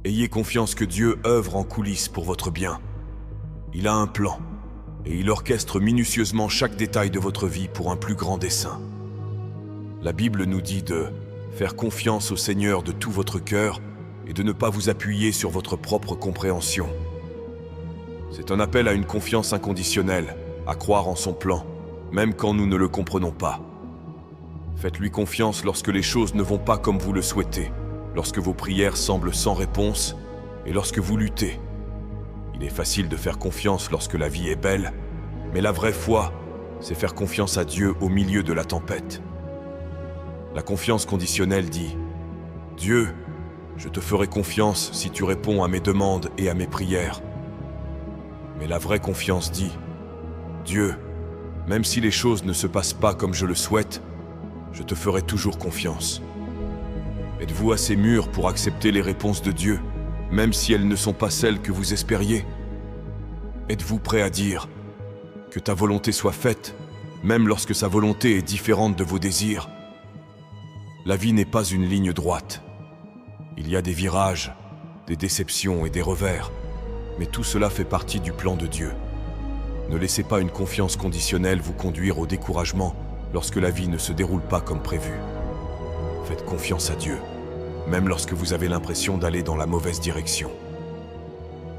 Ayez confiance que Dieu œuvre en coulisses pour votre bien. Il a un plan, et il orchestre minutieusement chaque détail de votre vie pour un plus grand dessein. La Bible nous dit de faire confiance au Seigneur de tout votre cœur et de ne pas vous appuyer sur votre propre compréhension. C'est un appel à une confiance inconditionnelle, à croire en son plan, même quand nous ne le comprenons pas. Faites-lui confiance lorsque les choses ne vont pas comme vous le souhaitez, lorsque vos prières semblent sans réponse et lorsque vous luttez. Il est facile de faire confiance lorsque la vie est belle, mais la vraie foi, c'est faire confiance à Dieu au milieu de la tempête. La confiance conditionnelle dit « Dieu, je te ferai confiance si tu réponds à mes demandes et à mes prières. » Mais la vraie confiance dit « Dieu, même si les choses ne se passent pas comme je le souhaite, je te ferai toujours confiance. » Êtes-vous assez mûr pour accepter les réponses de Dieu, même si elles ne sont pas celles que vous espériez? Êtes-vous prêt à dire que ta volonté soit faite, même lorsque sa volonté est différente de vos désirs? La vie n'est pas une ligne droite. Il y a des virages, des déceptions et des revers, mais tout cela fait partie du plan de Dieu. Ne laissez pas une confiance conditionnelle vous conduire au découragement lorsque la vie ne se déroule pas comme prévu. Faites confiance à Dieu, même lorsque vous avez l'impression d'aller dans la mauvaise direction.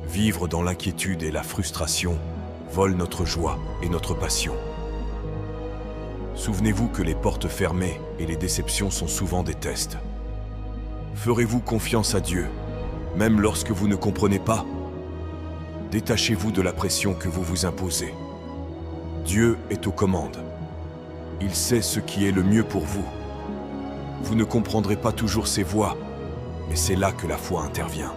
Vivre dans l'inquiétude et la frustration vole notre joie et notre passion. Souvenez-vous que les portes fermées et les déceptions sont souvent des tests. Ferez-vous confiance à Dieu, même lorsque vous ne comprenez pas? Détachez-vous de la pression que vous vous imposez. Dieu est aux commandes. Il sait ce qui est le mieux pour vous. Vous ne comprendrez pas toujours ses voies, mais c'est là que la foi intervient.